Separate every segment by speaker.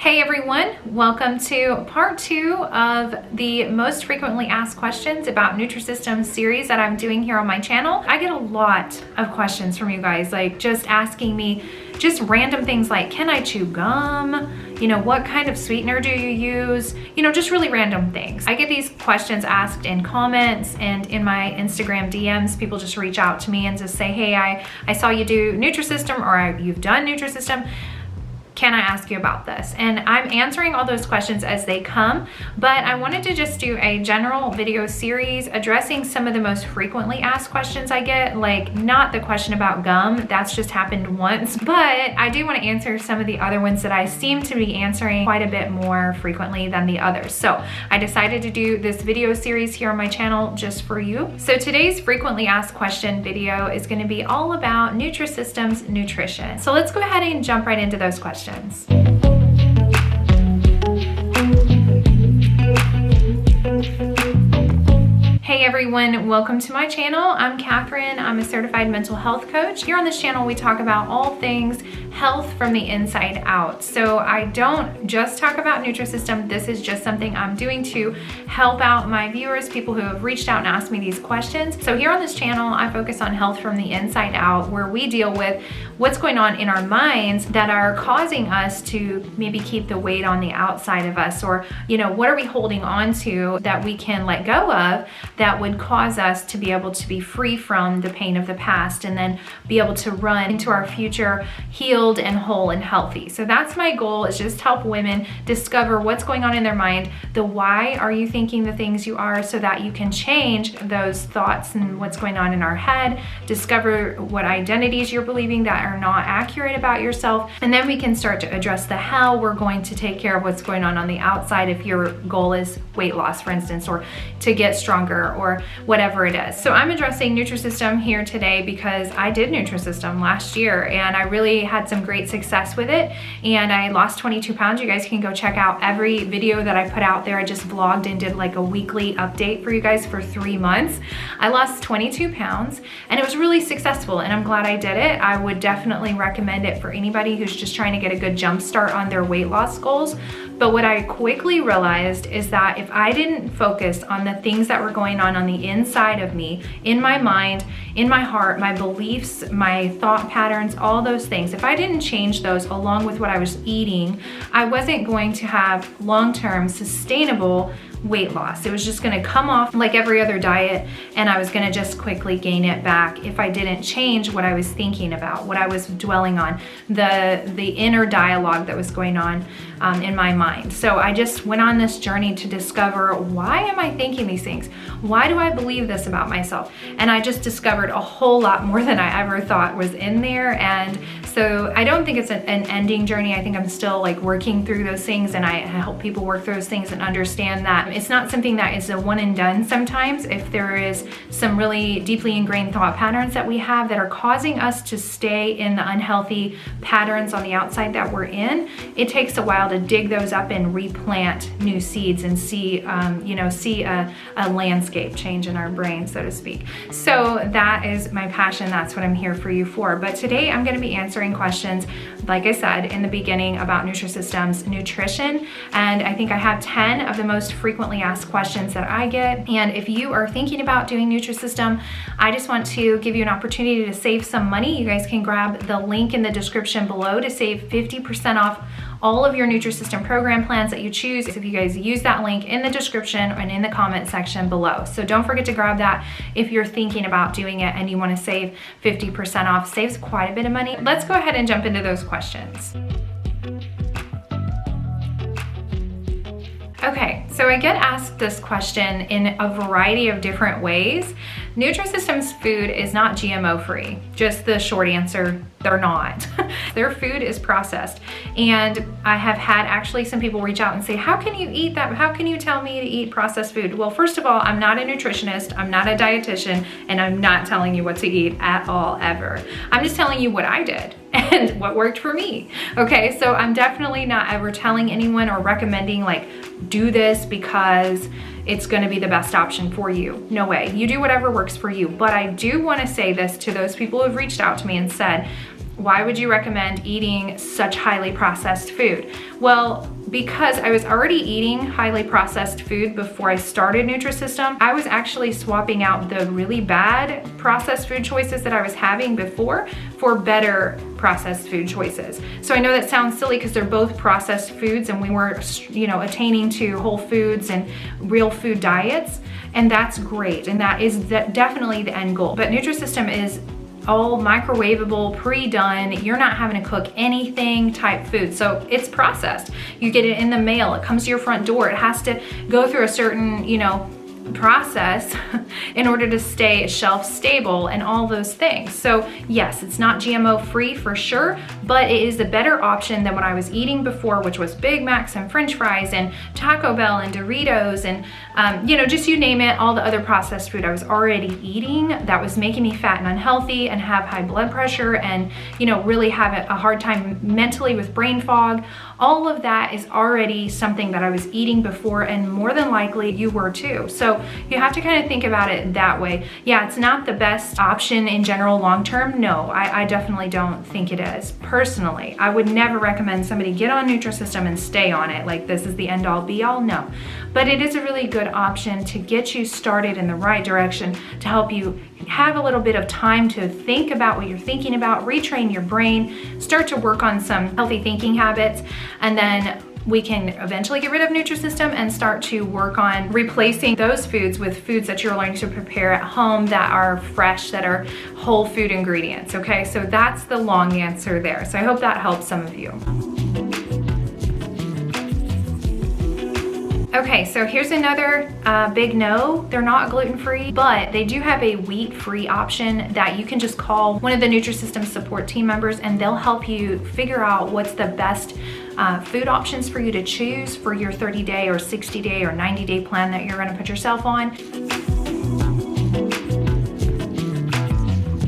Speaker 1: Hey everyone, welcome to part 2 of the most frequently asked questions about Nutrisystem series that I'm doing here on my channel. I get a lot of questions from you guys, like just asking me just random things like, can I chew gum? You know, what kind of sweetener do you use? You know, just really random things. I get these questions asked in comments and in my Instagram DMs. People just reach out to me and just say, hey, I saw you do Nutrisystem, or you've done Nutrisystem. Can I ask you about this? And I'm answering all those questions as they come, but I wanted to just do a general video series addressing some of the most frequently asked questions I get, like not the question about gum, that's just happened once, but I do want to answer some of the other ones that I seem to be answering quite a bit more frequently than the others. So I decided to do this video series here on my channel just for you. So today's frequently asked question video is going to be all about Nutrisystem's nutrition. So let's go ahead and jump right into those questions. Hey everyone, welcome to my channel. I'm Kathryn. I'm a certified mental health coach. Here on this channel, we talk about all things health from the inside out. So I don't just talk about Nutrisystem. This is just something I'm doing to help out my viewers, people who have reached out and asked me these questions. So here on this channel, I focus on health from the inside out, where we deal with what's going on in our minds that are causing us to maybe keep the weight on the outside of us, or, you know, what are we holding on to that we can let go of that would cause us to be able to be free from the pain of the past and then be able to run into our future healed and whole and healthy. So that's my goal, is just help women discover what's going on in their mind, the why are you thinking the things you are, so that you can change those thoughts and what's going on in our head, discover what identities you're believing that are not accurate about yourself, and then we can start to address the how we're going to take care of what's going on the outside if your goal is weight loss, for instance, or to get stronger or whatever it is. So I'm addressing Nutrisystem here today because I did Nutrisystem last year and I really had some great success with it, and I lost 22 pounds. You guys can go check out every video that I put out there. I just vlogged and did like a weekly update for you guys for 3 months. I lost 22 pounds and it was really successful, and I'm glad I did it. I would definitely recommend it for anybody who's just trying to get a good jump start on their weight loss goals. But what I quickly realized is that if I didn't focus on the things that were going on the inside of me, in my mind, in my heart, my beliefs, my thought patterns, all those things, if I didn't change those along with what I was eating, I wasn't going to have long-term sustainable weight loss. It was just gonna come off like every other diet, and I was gonna just quickly gain it back if I didn't change what I was thinking about, what I was dwelling on, the inner dialogue that was going on in my mind. So I just went on this journey to discover, why am I thinking these things? Why do I believe this about myself? And I just discovered a whole lot more than I ever thought was in there. And so I don't think it's an ending journey. I think I'm still like working through those things, and I help people work through those things and understand that it's not something that is a one and done. Sometimes if there is some really deeply ingrained thought patterns that we have that are causing us to stay in the unhealthy patterns on the outside that we're in, it takes a while to dig those up and replant new seeds and see a landscape change in our brain, so to speak. So that is my passion. That's what I'm here for you for. But today I'm going to be answering questions, like I said in the beginning, about Nutrisystem's nutrition. And I think I have 10 of the most frequently asked questions that I get. And if you are thinking about doing Nutrisystem, I just want to give you an opportunity to save some money. You guys can grab the link in the description below to save 50% off all of your Nutrisystem program plans that you choose. If you guys use that link in the description and in the comment section below. So don't forget to grab that if you're thinking about doing it and you want to save 50% off. Saves quite a bit of money. Let's go ahead and jump into those questions. Okay, so I get asked this question in a variety of different ways. Nutrisystem's food is not GMO free. Just the short answer, they're not. Their food is processed. And I have had actually some people reach out and say, how can you eat that? How can you tell me to eat processed food? Well, first of all, I'm not a nutritionist, I'm not a dietitian, and I'm not telling you what to eat at all, ever. I'm just telling you what I did and what worked for me. Okay, so I'm definitely not ever telling anyone or recommending like, do this because it's gonna be the best option for you. No way. You do whatever works for you. But I do wanna say this to those people who have reached out to me and said, why would you recommend eating such highly processed food? Well, because I was already eating highly processed food before I started Nutrisystem, I was actually swapping out the really bad processed food choices that I was having before for better processed food choices. So I know that sounds silly because they're both processed foods and we were, attaining to whole foods and real food diets, and that's great. And that is definitely the end goal. But Nutrisystem is all microwavable, pre-done, you're not having to cook anything type food. So it's processed. You get it in the mail, it comes to your front door. It has to go through a certain, process in order to stay shelf stable and all those things. So yes, it's not GMO free for sure, but it is a better option than what I was eating before, which was Big Macs and French fries and Taco Bell and Doritos and just you name it, all the other processed food I was already eating that was making me fat and unhealthy and have high blood pressure and really have a hard time mentally with brain fog. All of that is already something that I was eating before, and more than likely you were too. So you have to kind of think about it that way. Yeah, it's not the best option in general long-term. No, I definitely don't think it is. Personally, I would never recommend somebody get on Nutrisystem and stay on it like this is the end all be all, no. But it is a really good option to get you started in the right direction, to help you have a little bit of time to think about what you're thinking about, retrain your brain, start to work on some healthy thinking habits, and then we can eventually get rid of Nutrisystem and start to work on replacing those foods with foods that you're learning to prepare at home that are fresh, that are whole food ingredients, okay? So that's the long answer there. So I hope that helps some of you. Okay, so here's another big no. They're not gluten-free, but they do have a wheat-free option that you can just call one of the Nutrisystem support team members and they'll help you figure out what's the best food options for you to choose for your 30-day or 60-day or 90-day plan that you're gonna put yourself on.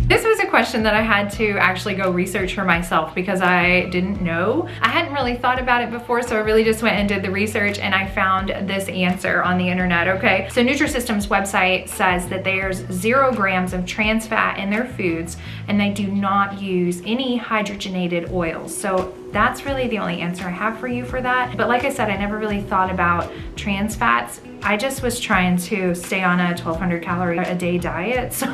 Speaker 1: This was a question that I had to actually go research for myself because I didn't know. I hadn't really thought about it before, so I really just went and did the research and I found this answer on the internet, okay? So Nutrisystem's website says that there's 0 grams of trans fat in their foods and they do not use any hydrogenated oils. So that's really the only answer I have for you for that. But like I said, I never really thought about trans fats. I just was trying to stay on a 1,200 calorie a day diet, so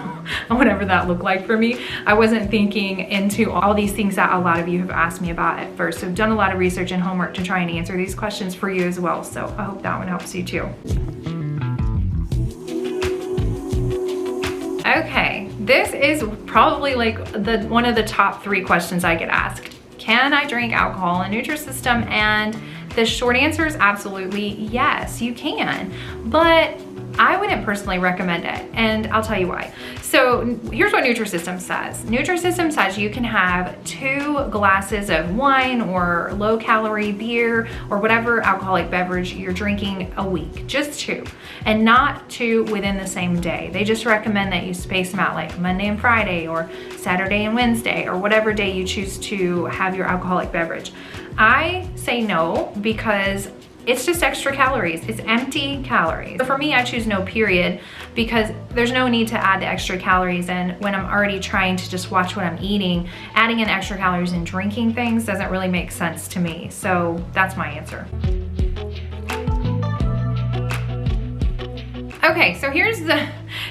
Speaker 1: whatever that looked like for me. I wasn't thinking into all these things that a lot of you have asked me about at first. So I've done a lot of research and homework to try and answer these questions for you as well. So I hope that one helps you too. Okay, this is probably like one of the top 3 questions I get asked. Can I drink alcohol in Nutrisystem? And the short answer is absolutely yes, you can. But I wouldn't personally recommend it, and I'll tell you why. So here's what Nutrisystem says. Nutrisystem says you can have 2 glasses of wine or low-calorie beer or whatever alcoholic beverage you're drinking a week, just 2, and not 2 within the same day. They just recommend that you space them out like Monday and Friday or Saturday and Wednesday or whatever day you choose to have your alcoholic beverage. I say no because it's just extra calories. It's empty calories. So for me, I choose no, period, because there's no need to add the extra calories. And when I'm already trying to just watch what I'm eating, adding in extra calories and drinking things doesn't really make sense to me. So that's my answer. Okay, so here's the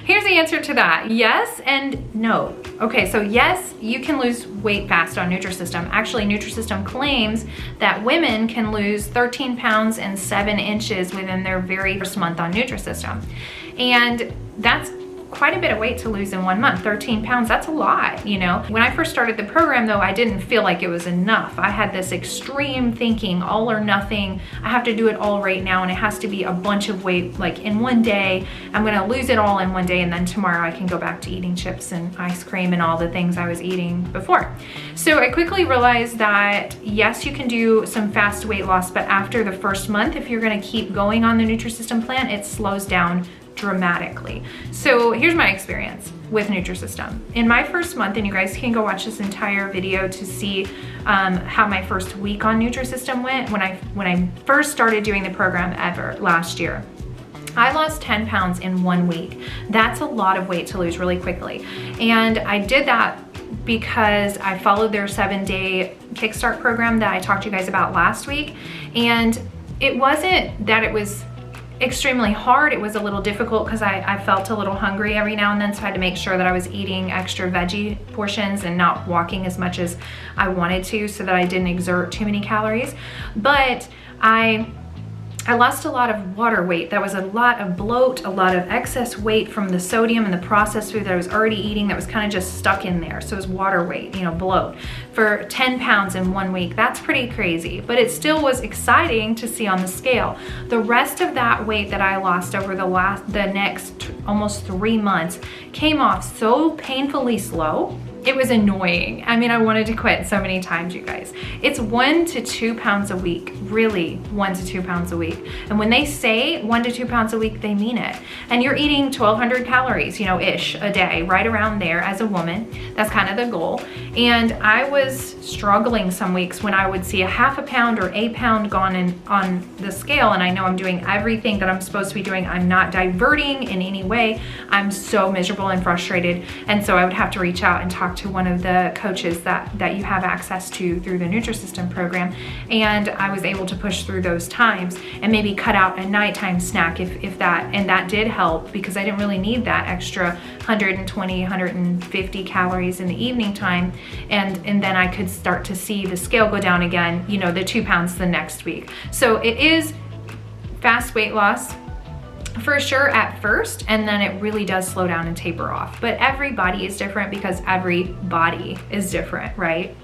Speaker 1: answer to that. Yes and no. Okay, so yes, you can lose weight fast on Nutrisystem. Actually, Nutrisystem claims that women can lose 13 pounds and 7 inches within their very first month on Nutrisystem. And that's quite a bit of weight to lose in 1 month. 13 pounds, that's a lot, you know. When I first started the program though, I didn't feel like it was enough. I had this extreme thinking, all or nothing. I have to do it all right now and it has to be a bunch of weight like in one day. I'm gonna lose it all in one day and then tomorrow I can go back to eating chips and ice cream and all the things I was eating before. So I quickly realized that yes, you can do some fast weight loss, but after the first month, if you're gonna keep going on the Nutrisystem plan, it slows down dramatically. So here's my experience with Nutrisystem. In my first month, and you guys can go watch this entire video to see how my first week on Nutrisystem went when I first started doing the program ever last year. I lost 10 pounds in 1 week. That's a lot of weight to lose really quickly. And I did that because I followed their 7-day kickstart program that I talked to you guys about last week. And it wasn't that it was extremely hard. It was a little difficult because I felt a little hungry every now and then, so I had to make sure that I was eating extra veggie portions and not walking as much as I wanted to so that I didn't exert too many calories. But I lost a lot of water weight. That was a lot of bloat, a lot of excess weight from the sodium and the processed food that I was already eating that was kind of just stuck in there. So it was water weight, you know, bloat. For 10 pounds in 1 week, that's pretty crazy, but it still was exciting to see on the scale. The rest of that weight that I lost over the next almost 3 months came off so painfully slow. It was annoying. I mean, I wanted to quit so many times, you guys. It's 1 to 2 pounds a week, really 1 to 2 pounds a week. And when they say 1 to 2 pounds a week, they mean it. And you're eating 1,200 calories, you know, ish a day, right around there as a woman. That's kind of the goal. And I was struggling some weeks when I would see a half a pound or a pound gone on the scale, and I know I'm doing everything that I'm supposed to be doing. I'm not diverting in any way. I'm so miserable and frustrated. And so I would have to reach out and talk to one of the coaches that you have access to through the Nutrisystem program, and I was able to push through those times and maybe cut out a nighttime snack if that did help, because I didn't really need that extra 120, 150 calories in the evening time, and then I could start to see the scale go down again, you know, the 2 pounds the next week. So it is fast weight loss for sure at first, and then it really does slow down and taper off. But every body is different because every body is different, right?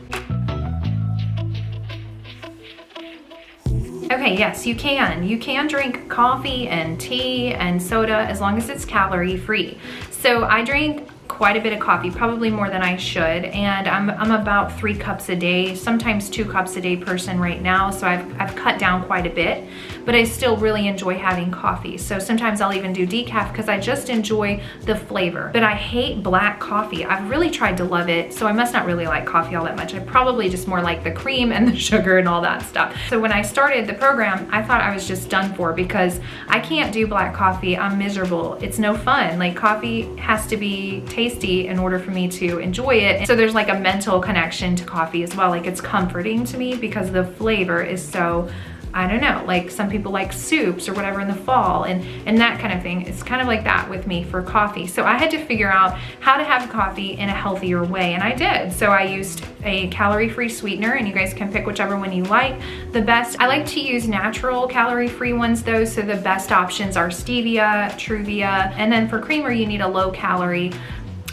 Speaker 1: Okay, yes, you can. You can drink coffee and tea and soda as long as it's calorie free. So I drink quite a bit of coffee, probably more than I should, and I'm about 3 cups a day, sometimes 2 cups a day person right now, so I've cut down quite a bit, but I still really enjoy having coffee. So sometimes I'll even do decaf because I just enjoy the flavor. But I hate black coffee. I've really tried to love it, so I must not really like coffee all that much. I probably just more like the cream and the sugar and all that stuff. So when I started the program, I thought I was just done for because I can't do black coffee. I'm miserable. It's no fun. Like, coffee has to be tasty in order for me to enjoy it. So there's like a mental connection to coffee as well. Like, it's comforting to me because the flavor is so, I don't know, like some people like soups or whatever in the fall and that kind of thing. It's kind of like that with me for coffee. So I had to figure out how to have coffee in a healthier way, and I did. So I used a calorie-free sweetener, and you guys can pick whichever one you like. The best, I like to use natural calorie-free ones though, so the best options are stevia, Truvia, and then for creamer you need a low-calorie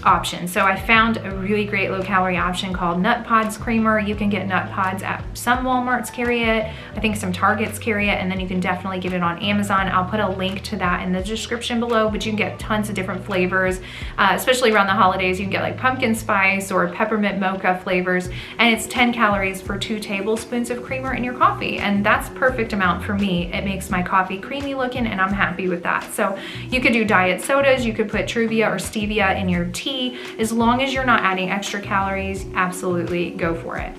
Speaker 1: option. So I found a really great low calorie option called Nut Pods creamer. You can get Nut Pods at some Walmarts carry it. I think some Targets carry it, and then you can definitely get it on Amazon. I'll put a link to that in the description below, but you can get tons of different flavors, especially around the holidays. You can get like pumpkin spice or peppermint mocha flavors, and it's 10 calories for 2 tablespoons of creamer in your coffee, and that's perfect amount for me. It makes my coffee creamy looking, and I'm happy with that. So you could do diet sodas, you could put Truvia or stevia in your tea. As long as you're not adding extra calories, absolutely go for it.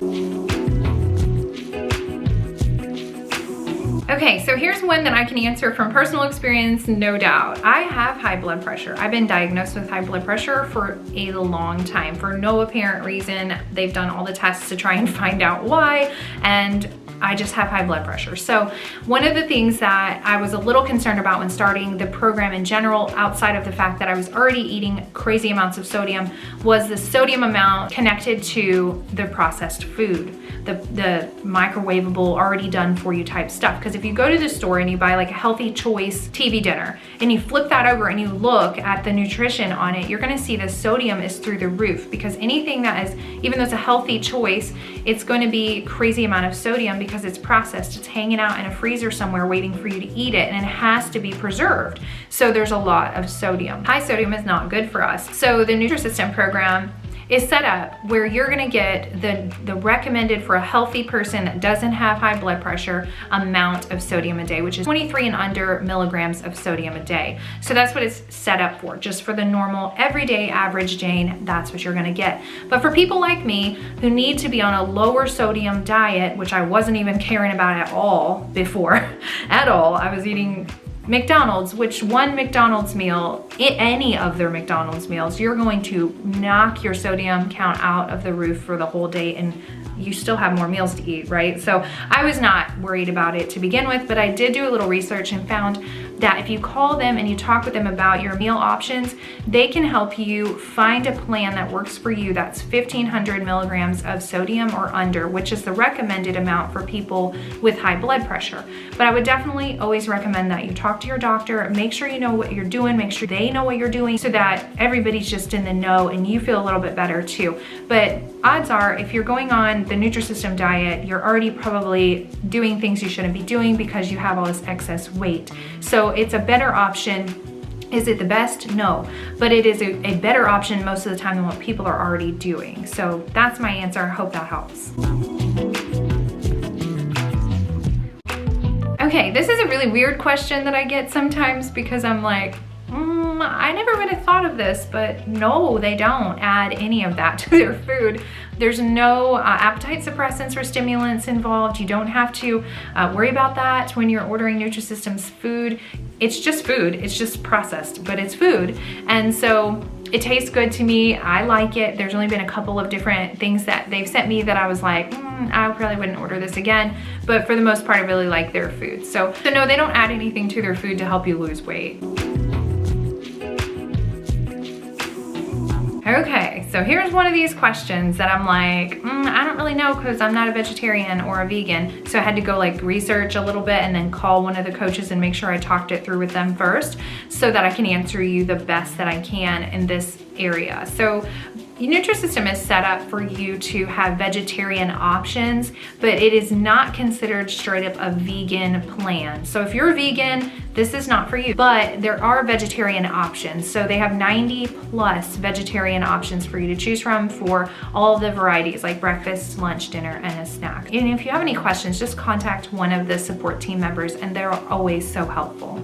Speaker 1: Okay, so here's one that I can answer from personal experience, no doubt. I have high blood pressure. I've been diagnosed with high blood pressure for a long time for no apparent reason. They've done all the tests to try and find out why, and I just have high blood pressure. So one of the things that I was a little concerned about when starting the program in general, outside of the fact that I was already eating crazy amounts of sodium, was the sodium amount connected to the processed food, the microwavable, already done for you type stuff. Because if you go to the store and you buy like a Healthy Choice TV dinner and you flip that over and you look at the nutrition on it, you're gonna see the sodium is through the roof, because anything that is, even though it's a healthy choice, it's going to be crazy amount of sodium because it's processed. It's hanging out in a freezer somewhere waiting for you to eat it, and it has to be preserved. So there's a lot of sodium. High sodium is not good for us. So the Nutrisystem program is set up where you're gonna get the recommended for a healthy person that doesn't have high blood pressure amount of sodium a day, which is 23 and under milligrams of sodium a day. So that's what it's set up for, just for the normal everyday average Jane, that's what you're gonna get. But for people like me who need to be on a lower sodium diet, which I wasn't even caring about at all before, at all, I was eating McDonald's, which one McDonald's meal, any of their McDonald's meals, you're going to knock your sodium count out of the roof for the whole day, and you still have more meals to eat, right? So I was not worried about it to begin with, but I did do a little research and found that if you call them and you talk with them about your meal options, they can help you find a plan that works for you that's 1,500 milligrams of sodium or under, which is the recommended amount for people with high blood pressure. But I would definitely always recommend that you talk to your doctor, make sure you know what you're doing, make sure they know what you're doing, so that everybody's just in the know and you feel a little bit better too. But odds are, if you're going on the Nutrisystem diet, you're already probably doing things you shouldn't be doing because you have all this excess weight. So it's a better option. Is it the best? No, but it is a better option most of the time than what people are already doing. So that's my answer. I hope that helps. Okay, this is a really weird question that I get sometimes because I'm like, I never would have thought of this, but no, they don't add any of that to their food. There's no appetite suppressants or stimulants involved. You don't have to worry about that when you're ordering Nutrisystem's food. It's just food. It's just processed, but it's food. And so it tastes good to me. I like it. There's only been a couple of different things that they've sent me that I was like, I probably wouldn't order this again. But for the most part, I really like their food. So no, they don't add anything to their food to help you lose weight. Okay, so here's one of these questions that I'm like, I don't really know because I'm not a vegetarian or a vegan. So I had to go like research a little bit and then call one of the coaches and make sure I talked it through with them first so that I can answer you the best that I can in this area. So Nutrisystem is set up for you to have vegetarian options, but it is not considered straight up a vegan plan. So if you're a vegan, this is not for you, but there are vegetarian options. So they have 90 plus vegetarian options for you to choose from for all the varieties like breakfast, lunch, dinner, and a snack. And if you have any questions, just contact one of the support team members and they're always so helpful.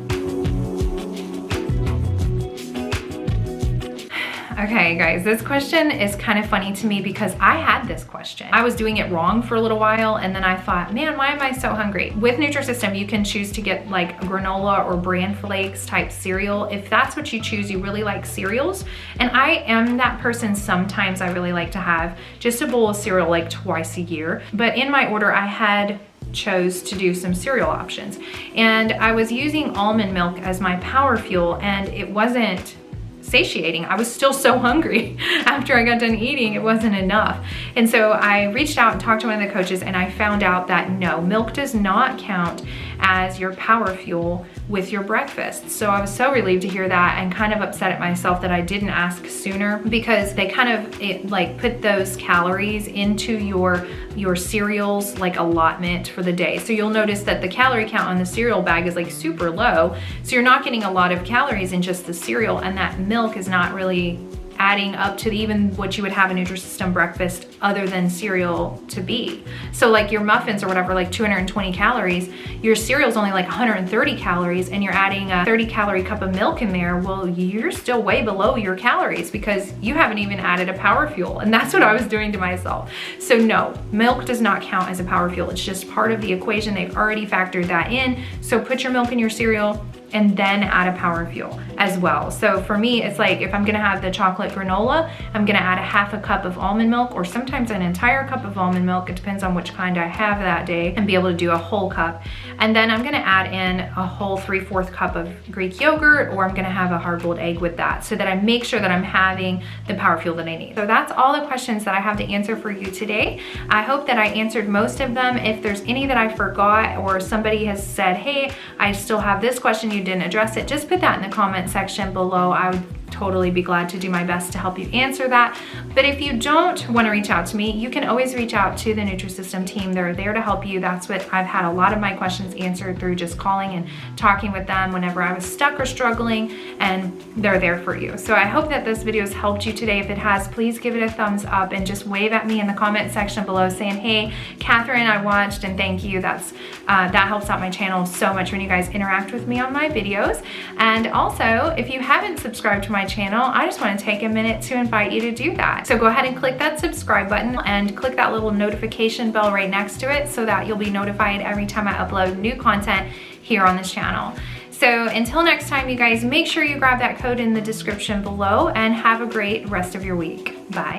Speaker 1: Okay guys, this question is kind of funny to me because I had this question. I was doing it wrong for a little while and then I thought, man, why am I so hungry? With Nutrisystem, you can choose to get like granola or bran flakes type cereal. If that's what you choose, you really like cereals. And I am that person. Sometimes I really like to have just a bowl of cereal like twice a year. But in my order, I chose to do some cereal options. And I was using almond milk as my power fuel and it wasn't satiating. I was still so hungry after I got done eating. It wasn't enough. And so I reached out and talked to one of the coaches and I found out that no, milk does not count as your power fuel with your breakfast. So I was so relieved to hear that and kind of upset at myself that I didn't ask sooner because they kind of like put those calories into your cereals like allotment for the day. So you'll notice that the calorie count on the cereal bag is like super low. So you're not getting a lot of calories in just the cereal, and that milk is not really adding up to even what you would have a Nutrisystem breakfast other than cereal to be. So like your muffins or whatever, like 220 calories, your cereal's only like 130 calories and you're adding a 30 calorie cup of milk in there. Well, you're still way below your calories because you haven't even added a power fuel. And that's what I was doing to myself. So no, milk does not count as a power fuel. It's just part of the equation. They've already factored that in. So put your milk in your cereal and then add a power fuel as well. So for me, it's like if I'm gonna have the chocolate granola, I'm gonna add a half a cup of almond milk or sometimes an entire cup of almond milk. It depends on which kind I have that day, and be able to do a whole cup. And then I'm gonna add in a whole 3/4 cup of Greek yogurt, or I'm gonna have a hard-boiled egg with that so that I make sure that I'm having the power fuel that I need. So that's all the questions that I have to answer for you today. I hope that I answered most of them. If there's any that I forgot or somebody has said, hey, I still have this question, you didn't address it, just put that in the comment section below. I would totally be glad to do my best to help you answer that. But if you don't want to reach out to me, you can always reach out to the Nutrisystem team. They're there to help you. That's what I've had a lot of my questions answered through just calling and talking with them whenever I was stuck or struggling, and they're there for you. So I hope that this video has helped you today. If it has, please give it a thumbs up and just wave at me in the comment section below saying, hey, Kathryn, I watched and thank you. That helps out my channel so much when you guys interact with me on my videos. And also, if you haven't subscribed to my channel, I just want to take a minute to invite you to do that. So go ahead and click that subscribe button and click that little notification bell right next to it so that you'll be notified every time I upload new content here on this channel. So until next time, you guys, make sure you grab that code in the description below and have a great rest of your week. Bye.